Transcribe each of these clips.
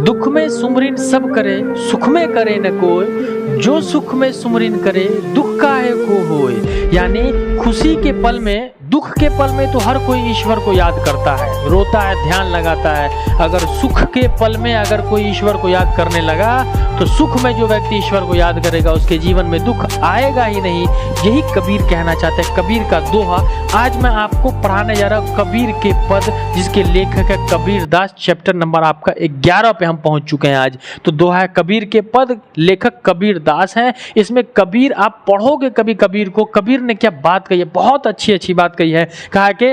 दुख में सुमरिन सब करे, सुख में करे न कोई, जो सुख में सुमरिन करे दुख काहे को होए। यानी खुशी के पल में, दुख के पल में तो हर कोई ईश्वर को याद करता है, रोता है, ध्यान लगाता है। अगर सुख के पल में अगर कोई ईश्वर को याद करने लगा तो सुख में जो व्यक्ति ईश्वर को याद करेगा उसके जीवन में दुख आएगा ही नहीं। यही कबीर कहना चाहते हैं, कबीर का दोहा आज मैं आपको पढ़ाने जा रहा हूँ। कबीर के पद जिसके लेखक है कबीर दास, चैप्टर नंबर आपका 11 पे हम पहुंच चुके हैं आज। तो दोहा है कबीर के पद, लेखक कबीर दास है। इसमें कबीर, आप पढ़ोगे कभी कबीर को, कबीर ने क्या बात कही है, बहुत अच्छी बात कही है। कहा कि,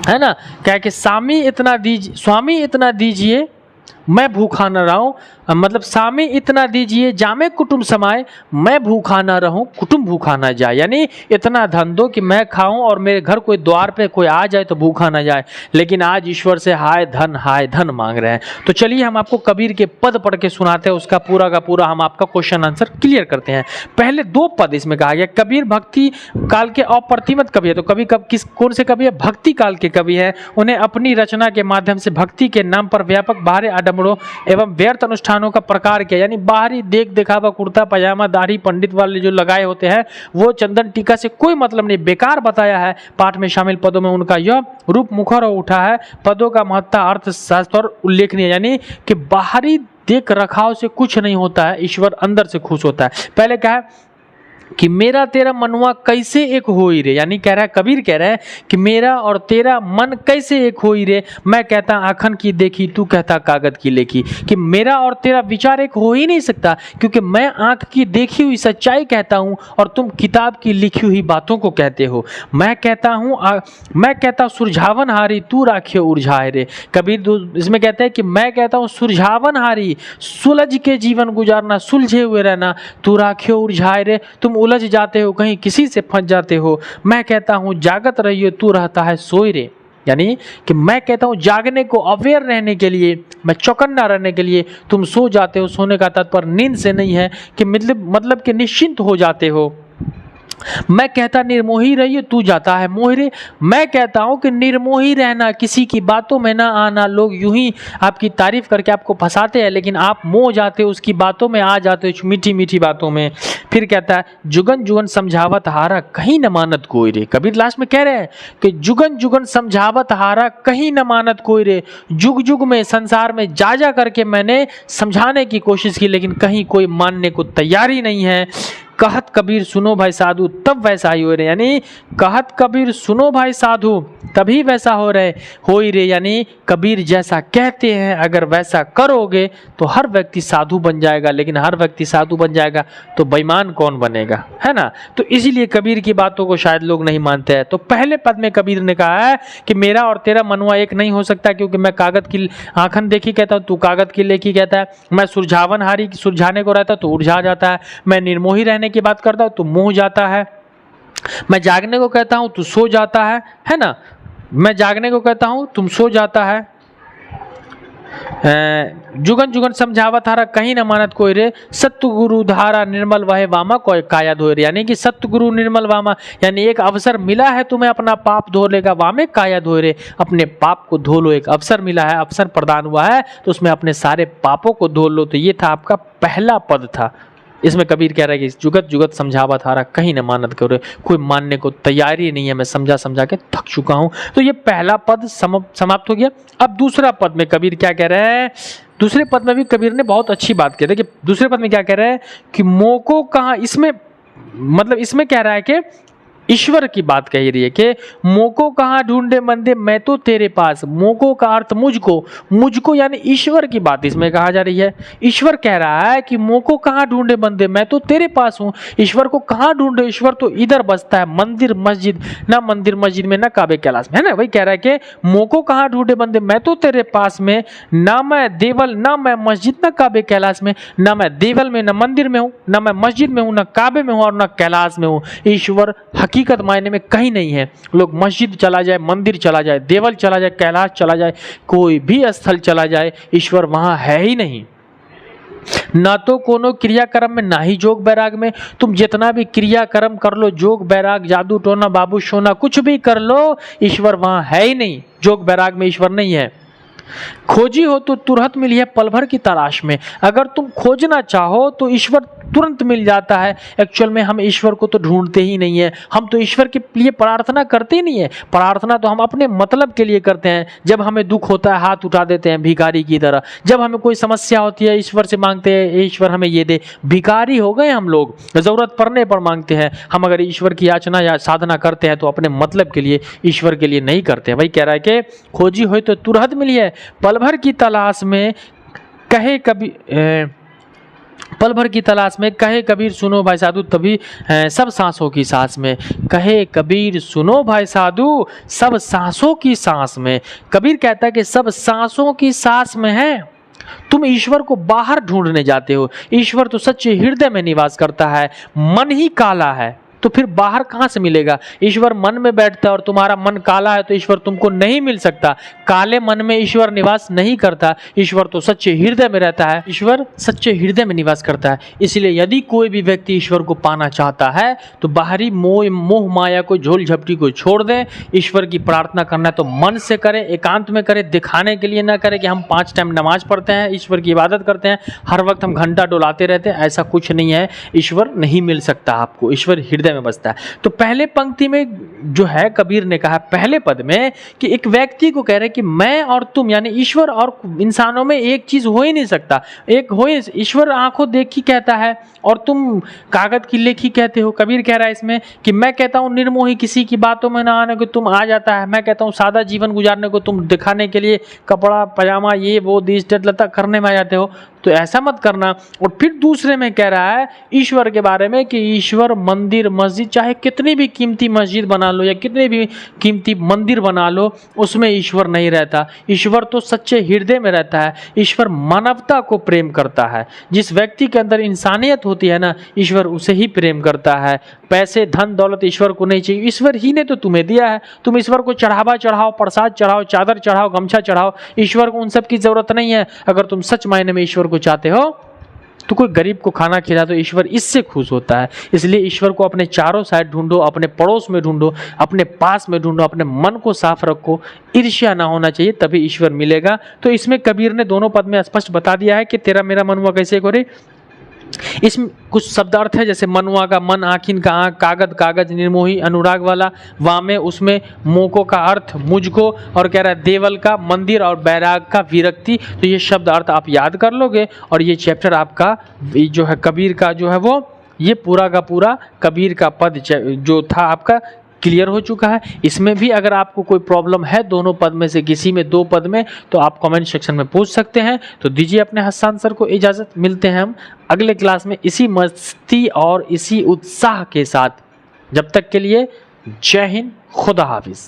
है ना, कहा कि स्वामी इतना दीजिए मैं भूखा न रहूं, मतलब स्वामी इतना दीजिए जामे कुटुंब समाए, मैं भूखा ना रहूं कुटुंब भूखा ना जाए। यानी इतना धन दो कि मैं खाऊं और मेरे घर कोई द्वार पे कोई आ जाए तो भूखा ना जाए। लेकिन आज ईश्वर से हाय धन मांग रहे हैं। तो चलिए हम आपको कबीर के पद पढ़ के सुनाते हैं, उसका पूरा का पूरा हम आपका क्वेश्चन आंसर क्लियर करते हैं। पहले 2 पद इसमें कहा गया, कबीर भक्ति काल के अप्रतिमत कवि है। तो कवि कौन से कवि है? भक्ति काल के कवि है। उन्हें अपनी रचना के माध्यम से भक्ति के नाम पर व्यापक बाहरी आडंबरों एवं व्यर्थ अनुष्ठानों का प्रकार किया। यानी बाहरी देख दिखावा, कुर्ता पजामा, दाढ़ी पंडित वाले जो लगाए होते हैं वो चंदन टीका से कोई मतलब नहीं, बेकार बताया है। पाठ में शामिल पदों में उनका यह रूप मुखर हो उठा है। पदों का महत्ता अर्थ शास्त्र और उल्लेखनीय, यानी कि बाहरी देख रखाव से कुछ नहीं होता है, ईश्वर अंदर से खुश होता है। पहले क्या है कि मेरा तेरा मनुआ कैसे एक होई रे, यानी कह रहा है, कबीर कह रहा है कि मेरा और तेरा मन कैसे एक होई रे। मैं कहता आँखन की देखी, तू कहता कागज की लेखी। कि मेरा और तेरा विचार एक हो ही नहीं सकता, क्योंकि मैं आँख की देखी हुई सच्चाई कहता हूँ और तुम किताब की लिखी हुई बातों को कहते हो। मैं कहता सुरझावन हारी, तू राखियो उलझाए रे। कबीर इसमें कहता है कि मैं कहता हूँ सुरझावन हारी, सुलझ के जीवन गुजारना, सुलझे हुए रहना, तू राखियो उलझाए रे, तुम उलझ जाते हो, कहीं किसी से फंस जाते हो। मैं कहता हूँ जागत रहियो, तू रहता है सोए रे। यानी कि मैं कहता हूँ जागने को, अवेयर रहने के लिए, मैं चौकन्ना रहने के लिए, तुम सो जाते हो। सोने का तात्पर्य नींद से नहीं है कि मतलब कि निश्चिंत हो जाते हो। मैं कहता निर्मोही रहिए, तू जाता है मोह रे। मैं कहता हूं कि निर्मोही रहना, किसी की बातों में ना आना। लोग यूं ही आपकी तारीफ करके आपको फंसाते हैं, लेकिन आप मोह जाते हो, उसकी बातों में आ जाते हो, मीठी मीठी बातों में। फिर कहता है जुगन जुगन समझावत हारा, कहीं न मानत कोई रे। कबीर लास्ट में कह रहे हैं कि जुगन जुगन समझावत हारा, कहीं न मानत कोई रे। जुग जुग में संसार में जा करके मैंने समझाने की कोशिश की, लेकिन कहीं कोई मानने को तैयार ही नहीं है। कहत कबीर सुनो भाई साधु, तब वैसा ही हो रहे। यानी कहत कबीर सुनो भाई साधु, तभी वैसा हो ही रे। यानी कबीर जैसा कहते हैं अगर वैसा करोगे तो हर व्यक्ति साधु बन जाएगा, लेकिन हर व्यक्ति साधु बन जाएगा तो बेईमान कौन बनेगा, है ना। तो इसीलिए कबीर की बातों को शायद लोग नहीं मानते हैं। तो पहले पद में कबीर ने कहा है कि मेरा और तेरा मनुआ एक नहीं हो सकता, क्योंकि मैं कागज की आंखन देखी कहता हूँ, तू कागज की लेखी कहता है। मैं सुलझावन हारी, सुलझाने को रहता तो उलझा जाता है। मैं निर्मोही रहने की बात करता हूं तो मुंह जाता है। मैं जागने को कहता हूं तू सो जाता है ना। मैं जागने को कहता हूं तुम सो जाता है। जुगन जुगन समझावत हारा, कहीं न मानत कोई रे। सत्य गुरु धारा निर्मल वह वामा, कोई काया धोए रे। यानी कि सत्य गुरु निर्मल वामा, यानी एक अवसर मिला है तुम्हें अपना पाप धो लेगा, वामे काया धोए रे। अपने पाप को धो लो, एक अवसर मिला है, अवसर प्रदान हुआ है, तो उसमें अपने सारे पापों को धो लो। तो ये था आपका पहला पद था। इसमें कबीर कह रहा है कि जुगत जुगत समझावत हारा, कहीं न मानत करो, कोई मानने को तैयारी नहीं है, मैं समझा के थक चुका हूं। तो ये पहला पद समाप्त हो गया। अब दूसरा पद में कबीर क्या कह रहे हैं? दूसरे पद में भी कबीर ने बहुत अच्छी बात कही। देखिए दूसरे पद में क्या कह रहे हैं कि मोको कहाँ, इसमें मतलब इसमें कह रहा है कि ईश्वर की बात कही रही है कि मोको कहाँ ढूंढे मंदे, मैं तो तेरे पास। मोको का अर्थ मुझको यानी ईश्वर की बात इसमें कहा जा रही है। ईश्वर कह रहा है कि मोको कहाँ ढूंढे बंदे, मैं तो तेरे पास हूँ। ईश्वर को कहाँ ढूंढे? ईश्वर तो इधर बसता है, मंदिर मस्जिद, ना मंदिर मस्जिद में, ना काबे कैलाश में, है ना। वही कह रहा है कि मोको कहाँ ढूंढे बंदे, मैं तो तेरे पास में। ना मैं देवल, ना मैं मस्जिद, ना काबे कैलाश में। ना मैं देवल में, ना मंदिर में हूँ, ना मैं मस्जिद में हूँ, ना काबे में हूँ और ना कैलाश में हूँ। ईश्वर हकीकत मायने में कहीं नहीं है। लोग मस्जिद चला जाए, मंदिर चला जाए, देवल चला जाए, कैलाश चला जाए, कोई भी स्थल चला जाए, ईश्वर वहां है ही नहीं। ना तो कोनो क्रियाक्रम में, ना ही जोग बैराग में। तुम जितना भी क्रियाक्रम कर लो, जोग बैराग, जादू टोना, बाबू सोना, कुछ भी कर लो, ईश्वर वहां है ही नहीं। जोग बैराग में ईश्वर नहीं है। खोजी हो तो तुरंत मिली है पल भर की तलाश में। अगर तुम खोजना चाहो तो ईश्वर तुरंत मिल जाता है। एक्चुअल में हम ईश्वर को तो ढूंढते ही नहीं है, हम तो ईश्वर के लिए प्रार्थना करते ही नहीं है। प्रार्थना तो हम अपने मतलब के लिए करते हैं। जब हमें दुख होता है हाथ उठा देते हैं भिखारी की तरह, जब हमें कोई समस्या होती है ईश्वर से मांगते हैं ईश्वर हमें ये दे। भिखारी हो गए हम लोग, जरूरत पड़ने पर मांगते हैं। हम अगर ईश्वर की याचना या साधना करते हैं तो अपने मतलब के लिए, ईश्वर के लिए नहीं करते हैं। वही कह रहा है कि खोजी हो तो तुरंत मिली है पल भर की तलाश में, कहे कभी पल भर की तलाश में, कहे कबीर सुनो भाई साधु तभी सब सांसों की सांस में। कहे कबीर सुनो भाई साधु सब सांसों की सांस में। कबीर कहता है कि सब सांसों की सांस में है। तुम ईश्वर को बाहर ढूंढने जाते हो, ईश्वर तो सच्चे हृदय में निवास करता है। मन ही काला है तो फिर बाहर कहाँ से मिलेगा? ईश्वर मन में बैठता है और तुम्हारा मन काला है तो ईश्वर तुमको नहीं मिल सकता। काले मन में ईश्वर निवास नहीं करता, ईश्वर तो सच्चे हृदय में रहता है। ईश्वर सच्चे हृदय में निवास करता है। इसलिए यदि कोई भी व्यक्ति ईश्वर को पाना चाहता है तो बाहरी मोह माया को, झोल झपटी को छोड़ दे। ईश्वर की प्रार्थना करना है तो मन से करे, एकांत में करे, दिखाने के लिए ना करे कि हम 5 टाइम नमाज पढ़ते हैं, ईश्वर की इबादत करते हैं, हर वक्त हम घंटा डुलाते रहते हैं। ऐसा कुछ नहीं है। ईश्वर नहीं मिल सकता आपको, ईश्वर हृदय में बसता है। तो पहले पंक्ति में जो है कबीर ने कहा पहले पद में कि एक व्यक्ति को कह रहे कि मैं और तुम यानी ईश्वर और इंसानों में एक चीज हो ही नहीं सकता। एक हो ही, ईश्वर आंखों देखी कहता है और तुम कागज की लेखी कहते हो। कबीर कह रहा है इसमें कि मैं कहता हूं निर्मोही किसी की बातों में ना आने को तुम आ जाता है। मैं कहता हूं सादा जीवन गुजारने को तुम दिखाने के लिए कपड़ा पजामा ये वो दिस दैट लता करने में आ जाते हो। तो ऐसा मत करना। और फिर दूसरे में कह रहा है ईश्वर के बारे में कि ईश्वर मंदिर मस्जिद, चाहे कितनी भी कीमती मस्जिद बना लो या कितने भी कीमती मंदिर बना लो, उसमें ईश्वर नहीं रहता। ईश्वर तो सच्चे हृदय में रहता है। ईश्वर मानवता को प्रेम करता है। जिस व्यक्ति के अंदर इंसानियत होती है ना, ईश्वर उसे ही प्रेम करता है। पैसे धन दौलत ईश्वर को नहीं चाहिए, ईश्वर ही ने तो तुम्हें दिया है। तुम ईश्वर को चढ़ावा चढ़ाओ, प्रसाद चढ़ाओ, चादर चढ़ाओ, गमछा चढ़ाओ, ईश्वर को उन सब की जरूरत नहीं है। अगर तुम सच मायने में ईश्वर को चाहते हो तो कोई गरीब को खाना खिला दो, ईश्वर इससे खुश होता है। इसलिए ईश्वर को अपने चारों साइड ढूंढो, अपने पड़ोस में ढूंढो, अपने पास में ढूंढो, अपने मन को साफ रखो। ईर्ष्या ना होना चाहिए, तभी ईश्वर मिलेगा। तो इसमें कबीर ने दोनों पद में स्पष्ट बता दिया है कि तेरा मेरा मनुआ कैसे करे। इसमें कुछ शब्द अर्थ है, जैसे मनुआ का मन, आखिन का आँख, कागज कागज, निर्मोही अनुराग वाला, वामे उसमें मोको का अर्थ मुझको, और कह रहा है देवल का मंदिर और बैराग का विरक्ति। तो ये शब्द अर्थ आप याद कर लोगे और ये चैप्टर आपका जो है कबीर का जो है वो ये पूरा का पूरा कबीर का पद जो था आपका क्लियर हो चुका है। इसमें भी अगर आपको कोई प्रॉब्लम है दोनों पद में से किसी में, 2 पद में, तो आप कमेंट सेक्शन में पूछ सकते हैं। तो दीजिए अपने हस्सान सर को इजाज़त। मिलते हैं हम अगले क्लास में इसी मस्ती और इसी उत्साह के साथ। जब तक के लिए जय हिंद, खुदा हाफिज़।